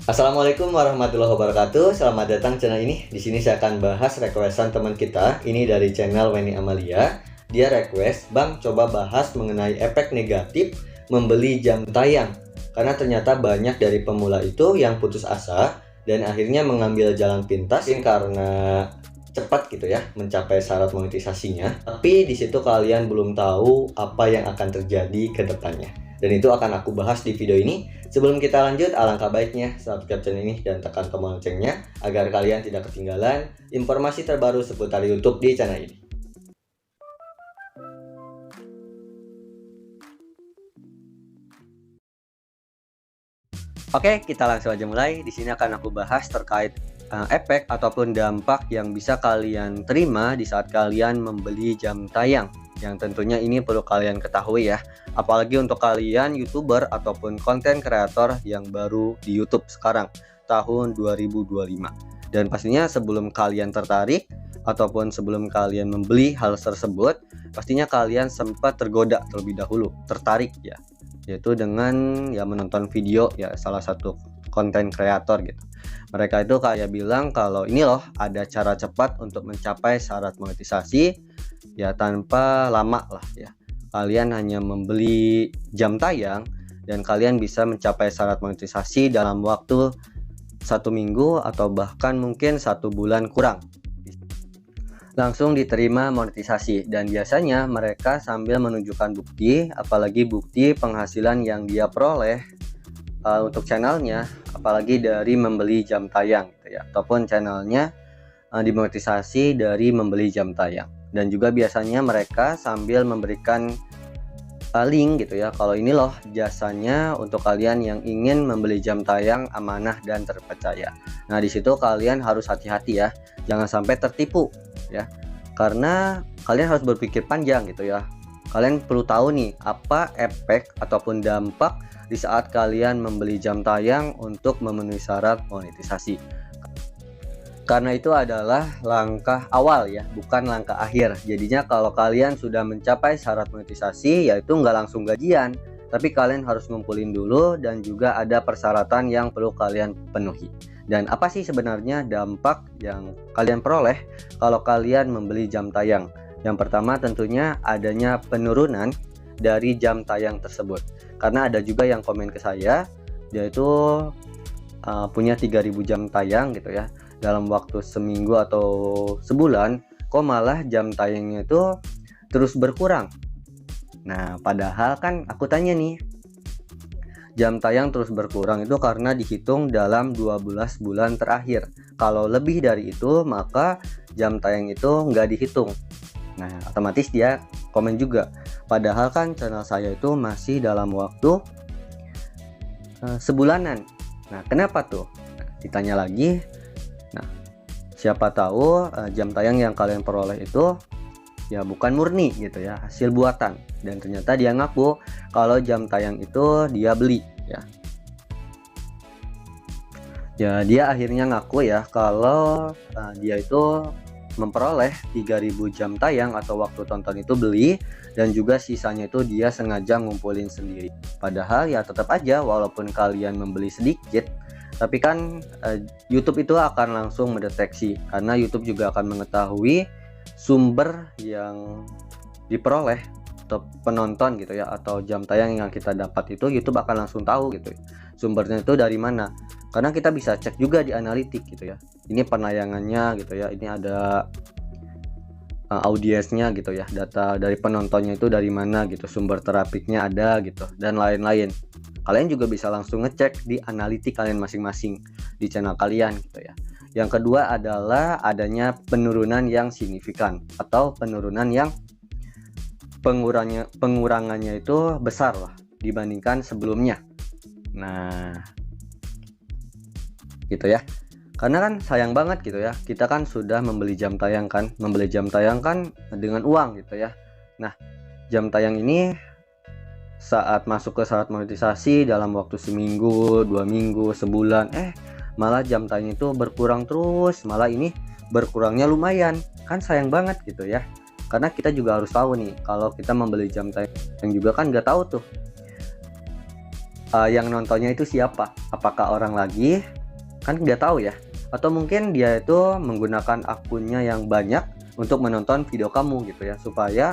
Assalamualaikum warahmatullahi wabarakatuh. Selamat datang channel ini. Di sini saya akan bahas requestan teman kita. Ini dari channel Weni Amalia. Dia request, "Bang, coba bahas mengenai efek negatif membeli jam tayang. Karena ternyata banyak dari pemula itu yang putus asa dan akhirnya mengambil jalan pintas karena cepat gitu ya mencapai syarat monetisasinya. Tapi di situ kalian belum tahu apa yang akan terjadi ke depannya. Dan itu akan aku bahas di video ini. Sebelum kita lanjut, alangkah baiknya subscribe channel ini dan tekan tombol loncengnya agar kalian tidak ketinggalan informasi terbaru seputar YouTube di channel ini. Oke, kita langsung aja mulai. Di sini akan aku bahas terkait efek ataupun dampak yang bisa kalian terima di saat kalian membeli jam tayang. Yang tentunya ini perlu kalian ketahui ya. Apalagi untuk kalian YouTuber ataupun konten kreator yang baru di YouTube sekarang tahun 2025. Dan pastinya sebelum kalian tertarik ataupun sebelum kalian membeli hal tersebut, pastinya kalian sempat tergoda terlebih dahulu, tertarik ya. Yaitu dengan ya menonton video ya salah satu konten kreator gitu. Mereka itu kayak bilang kalau ini loh ada cara cepat untuk mencapai syarat monetisasi ya tanpa lama lah ya. Kalian hanya membeli jam tayang dan kalian bisa mencapai syarat monetisasi dalam waktu 1 minggu atau bahkan mungkin 1 bulan kurang. Langsung diterima monetisasi, dan biasanya mereka sambil menunjukkan bukti, apalagi bukti penghasilan yang dia peroleh untuk channelnya, apalagi dari membeli jam tayang gitu ya, ataupun channelnya dimonetisasi dari membeli jam tayang. Dan juga biasanya mereka sambil memberikan link gitu ya, kalau ini loh jasanya untuk kalian yang ingin membeli jam tayang amanah dan terpercaya. Nah di situ kalian harus hati-hati ya, jangan sampai tertipu ya, karena kalian harus berpikir panjang gitu ya. Kalian perlu tahu nih apa efek ataupun dampak di saat kalian membeli jam tayang untuk memenuhi syarat monetisasi. Karena itu adalah langkah awal ya, bukan langkah akhir. Jadinya kalau kalian sudah mencapai syarat monetisasi, yaitu nggak langsung gajian, tapi kalian harus ngumpulin dulu dan juga ada persyaratan yang perlu kalian penuhi. Dan apa sih sebenarnya dampak yang kalian peroleh kalau kalian membeli jam tayang? Yang pertama tentunya adanya penurunan dari jam tayang tersebut. Karena ada juga yang komen ke saya, yaitu punya 3000 jam tayang gitu ya. Dalam waktu seminggu atau sebulan, kok malah jam tayangnya itu terus berkurang. Nah, padahal kan aku tanya nih, jam tayang terus berkurang itu karena dihitung dalam 12 bulan terakhir. Kalau lebih dari itu, maka jam tayang itu nggak dihitung. Nah, otomatis dia komen juga. Padahal kan channel saya itu masih dalam waktu sebulanan. Nah, kenapa tuh? Nah, ditanya lagi. Nah, siapa tahu jam tayang yang kalian peroleh itu ya bukan murni gitu ya, hasil buatan. Dan ternyata dia ngaku kalau jam tayang itu dia beli ya. Ya dia akhirnya ngaku ya kalau dia itu memperoleh 3000 jam tayang atau waktu tonton itu beli, dan juga sisanya itu dia sengaja ngumpulin sendiri. Padahal ya tetap aja walaupun kalian membeli sedikit, tapi kan YouTube itu akan langsung mendeteksi, karena YouTube juga akan mengetahui sumber yang diperoleh atau penonton gitu ya, atau jam tayang yang kita dapat itu YouTube akan langsung tahu gitu sumbernya itu dari mana. Karena kita bisa cek juga di analitik gitu ya, ini penayangannya gitu ya, ini ada audiensnya gitu ya, data dari penontonnya itu dari mana gitu, sumber trafficnya ada gitu, dan lain-lain. Kalian juga bisa langsung ngecek di analitik kalian masing-masing di channel kalian gitu ya. Yang kedua adalah adanya penurunan yang signifikan atau penurunan yang pengurangannya itu besar lah dibandingkan sebelumnya. Nah, gitu ya. Karena kan sayang banget gitu ya, kita kan sudah membeli jam tayang kan, dengan uang gitu ya. Nah, jam tayang ini saat masuk ke syarat monetisasi dalam waktu seminggu, 2 minggu, sebulan, malah jam tayang itu berkurang terus, malah ini berkurangnya lumayan, kan sayang banget gitu ya. Karena kita juga harus tahu nih, kalau kita membeli jam tayang juga kan nggak tahu tuh yang nontonnya itu siapa, apakah orang lagi Kan nggak tahu ya. Atau mungkin dia itu menggunakan akunnya yang banyak untuk menonton video kamu gitu ya, supaya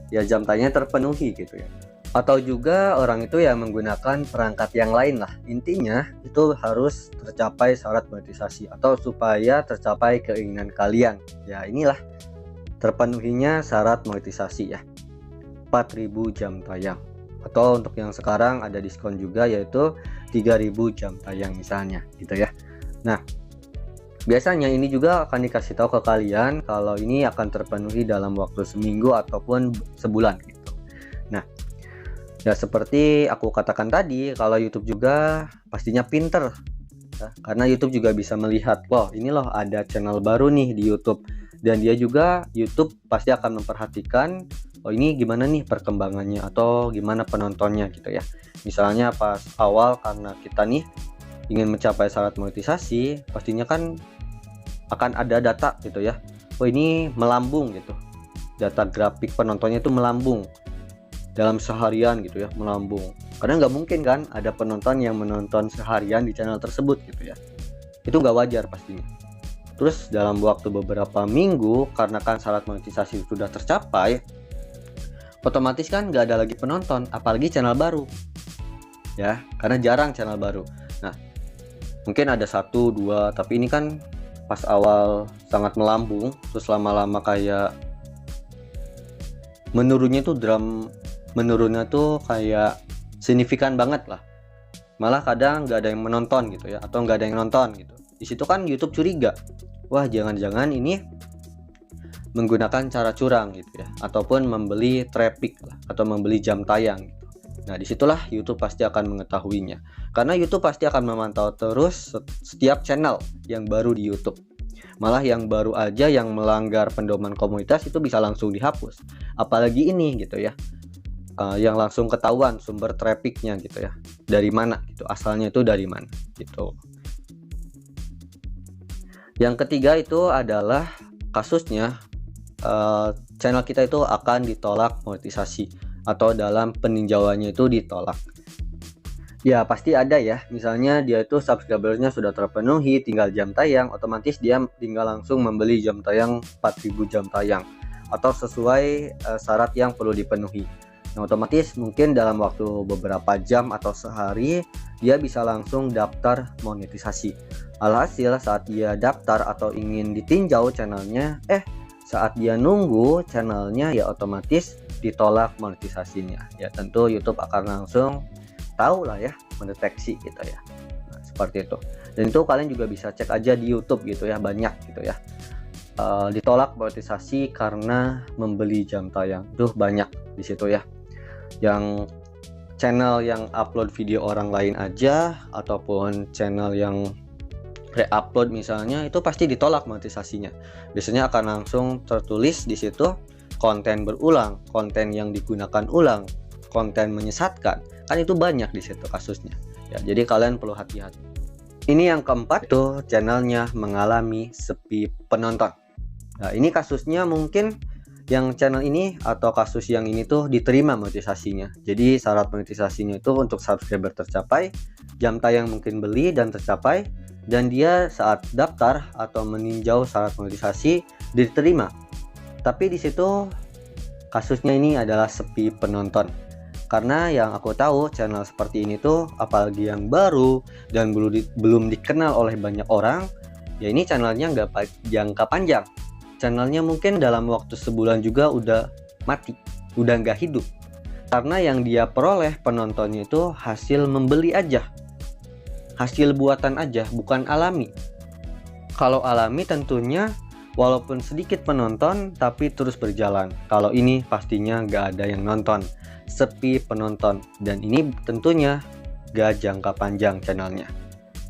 ya jam tayangnya terpenuhi gitu ya. Atau juga orang itu ya menggunakan perangkat yang lain lah. Intinya itu harus tercapai syarat monetisasi atau supaya tercapai keinginan kalian. Ya inilah terpenuhinya syarat monetisasi ya. 4.000 jam tayang. Atau untuk yang sekarang ada diskon juga, yaitu 3.000 jam tayang misalnya gitu ya. Nah, biasanya ini juga akan dikasih tahu ke kalian kalau ini akan terpenuhi dalam waktu seminggu ataupun sebulan gitu. Nah, ya seperti aku katakan tadi, kalau YouTube juga pastinya pinter ya, karena YouTube juga bisa melihat, wah ini loh ada channel baru nih di YouTube, dan dia juga YouTube pasti akan memperhatikan, oh ini gimana nih perkembangannya atau gimana penontonnya gitu ya. Misalnya pas awal karena kita nih ingin mencapai syarat monetisasi, pastinya kan akan ada data gitu ya, oh ini melambung gitu, data grafik penontonnya itu melambung dalam seharian gitu ya, melambung. Karena nggak mungkin kan ada penonton yang menonton seharian di channel tersebut gitu ya. Itu nggak wajar pastinya. Terus dalam waktu beberapa minggu, karena kan syarat monetisasi sudah tercapai, otomatis kan nggak ada lagi penonton, apalagi channel baru. Ya, karena jarang channel baru. Nah, mungkin ada 1, 2, tapi ini kan pas awal sangat melambung, terus lama-lama kayak menurunnya tuh kayak signifikan banget lah. Malah kadang nggak ada yang menonton gitu ya, atau nggak ada yang nonton gitu. Di situ kan YouTube curiga, wah jangan-jangan ini menggunakan cara curang gitu ya, ataupun membeli traffic lah, atau membeli jam tayang gitu. Nah disitulah YouTube pasti akan mengetahuinya, karena YouTube pasti akan memantau terus setiap channel yang baru di YouTube. Malah yang baru aja yang melanggar pedoman komunitas itu bisa langsung dihapus, apalagi ini gitu ya. Yang langsung ketahuan sumber trafficnya gitu ya, dari mana gitu, asalnya itu dari mana gitu. Yang ketiga itu adalah kasusnya channel kita itu akan ditolak monetisasi atau dalam peninjauannya itu ditolak. Ya pasti ada ya, misalnya dia itu subscribernya sudah terpenuhi, tinggal jam tayang, otomatis dia tinggal langsung membeli jam tayang 4.000 jam tayang atau sesuai syarat yang perlu dipenuhi. Nah, otomatis mungkin dalam waktu beberapa jam atau sehari dia bisa langsung daftar monetisasi. Alhasil saat dia daftar atau ingin ditinjau channelnya, saat dia nunggu channelnya ya otomatis ditolak monetisasinya. Ya tentu YouTube akan langsung tahu lah ya, mendeteksi gitu ya. Nah, seperti itu. Dan itu kalian juga bisa cek aja di YouTube gitu ya, banyak gitu ya. Ditolak monetisasi karena membeli jam tayang. Tuh banyak di situ ya. Yang channel yang upload video orang lain aja ataupun channel yang re-upload misalnya, itu pasti ditolak monetisasinya. Biasanya akan langsung tertulis di situ konten berulang, konten yang digunakan ulang, konten menyesatkan. Kan itu banyak di situ kasusnya. Ya, jadi kalian perlu hati-hati. Ini yang keempat tuh, channelnya mengalami sepi penonton. Nah, ini kasusnya mungkin yang channel ini atau kasus yang ini tuh diterima monetisasinya. Jadi syarat monetisasinya itu untuk subscriber tercapai, jam tayang mungkin beli dan tercapai, dan dia saat daftar atau meninjau syarat monetisasi diterima. Tapi di situ kasusnya ini adalah sepi penonton. Karena yang aku tahu channel seperti ini tuh apalagi yang baru dan belum dikenal oleh banyak orang, ya ini channelnya nggak jangka panjang. Channelnya mungkin dalam waktu sebulan juga udah mati, udah nggak hidup. Karena yang dia peroleh penontonnya itu hasil membeli aja, hasil buatan aja, bukan alami. Kalau alami tentunya walaupun sedikit penonton tapi terus berjalan. Kalau ini pastinya nggak ada yang nonton, sepi penonton, dan ini tentunya nggak jangka panjang channelnya.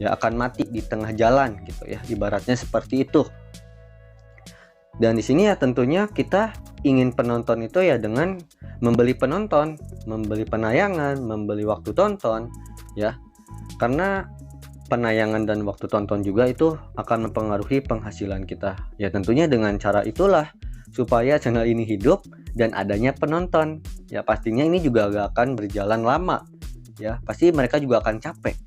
Ya akan mati di tengah jalan gitu ya, ibaratnya seperti itu. Dan di sini ya tentunya kita ingin penonton itu ya dengan membeli penonton, membeli penayangan, membeli waktu tonton ya. Karena penayangan dan waktu tonton juga itu akan mempengaruhi penghasilan kita. Ya tentunya dengan cara itulah supaya channel ini hidup dan adanya penonton. Ya pastinya ini juga gak akan berjalan lama. Ya pasti mereka juga akan capek.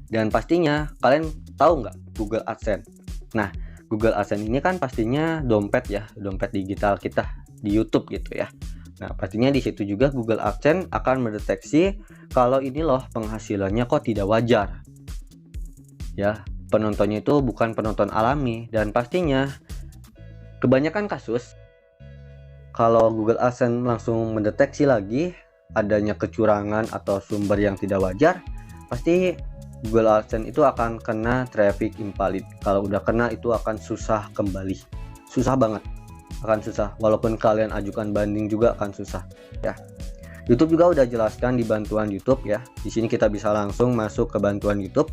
Dan pastinya kalian tahu nggak Google AdSense. Nah, Google AdSense ini kan pastinya dompet ya, dompet digital kita di YouTube gitu ya. Nah, pastinya di situ juga Google AdSense akan mendeteksi kalau ini loh penghasilannya kok tidak wajar. Ya, penontonnya itu bukan penonton alami, dan pastinya kebanyakan kasus kalau Google AdSense langsung mendeteksi lagi adanya kecurangan atau sumber yang tidak wajar, pasti Google AdSense itu akan kena traffic invalid. Kalau udah kena itu akan susah kembali, susah banget, akan susah. Walaupun kalian ajukan banding juga akan susah ya. YouTube juga udah jelaskan di bantuan YouTube ya. Di sini kita bisa langsung masuk ke bantuan YouTube.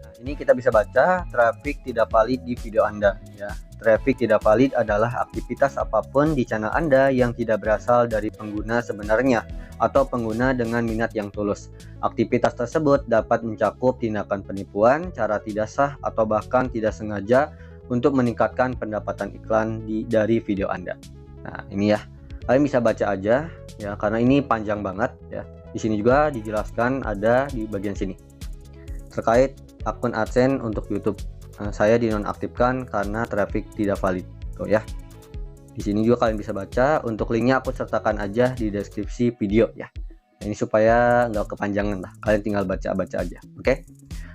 Nah, ini kita bisa baca traffic tidak valid di video Anda ya. Traffic tidak valid adalah aktivitas apapun di channel Anda yang tidak berasal dari pengguna sebenarnya atau pengguna dengan minat yang tulus. Aktivitas tersebut dapat mencakup tindakan penipuan, cara tidak sah, atau bahkan tidak sengaja untuk meningkatkan pendapatan iklan dari video Anda. Nah, ini ya. Kalian bisa baca aja ya, karena ini panjang banget ya. Di sini juga dijelaskan ada di bagian sini terkait akun AdSense untuk YouTube. Saya dinonaktifkan karena traffic tidak valid. Tuh ya. Di sini juga kalian bisa baca. Untuk linknya aku sertakan aja di deskripsi video ya. Ini supaya nggak kepanjangan lah. Kalian tinggal baca-baca aja. Oke.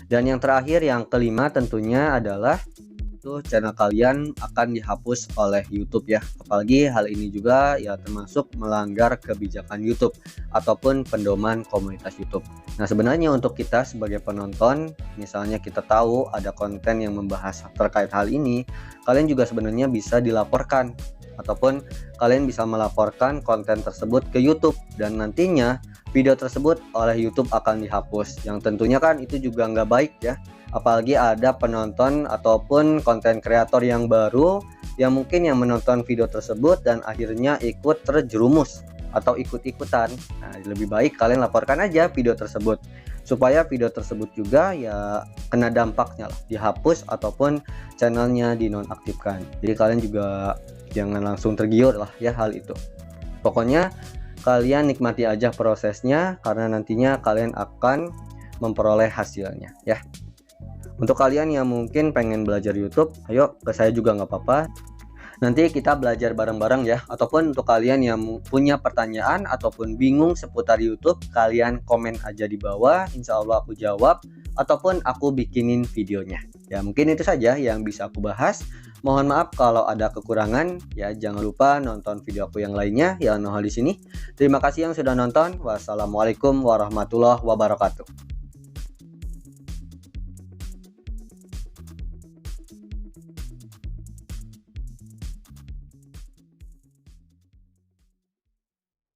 Dan yang terakhir, yang kelima tentunya adalah itu channel kalian akan dihapus oleh YouTube ya. Apalagi hal ini juga ya termasuk melanggar kebijakan YouTube ataupun pedoman komunitas YouTube. Nah, sebenarnya untuk kita sebagai penonton, misalnya kita tahu ada konten yang membahas terkait hal ini, kalian juga sebenarnya bisa dilaporkan ataupun kalian bisa melaporkan konten tersebut ke YouTube, dan nantinya video tersebut oleh YouTube akan dihapus. Yang tentunya kan itu juga nggak baik ya. Apalagi ada penonton ataupun konten kreator yang baru yang mungkin yang menonton video tersebut dan akhirnya ikut terjerumus atau ikut-ikutan. Nah, lebih baik kalian laporkan aja video tersebut supaya video tersebut juga ya kena dampaknya lah, dihapus ataupun channelnya dinonaktifkan. Jadi kalian juga jangan langsung tergiur lah ya hal itu. Pokoknya kalian nikmati aja prosesnya, karena nantinya kalian akan memperoleh hasilnya ya. Untuk kalian yang mungkin pengen belajar YouTube, ayo ke saya juga nggak apa-apa. Nanti kita belajar bareng-bareng ya. Ataupun untuk kalian yang punya pertanyaan ataupun bingung seputar YouTube, kalian komen aja di bawah. Insya Allah aku jawab ataupun aku bikinin videonya. Ya, mungkin itu saja yang bisa aku bahas. Mohon maaf kalau ada kekurangan. Ya, jangan lupa nonton video aku yang lainnya yang nongol di sini. Terima kasih yang sudah nonton. Wassalamualaikum warahmatullahi wabarakatuh.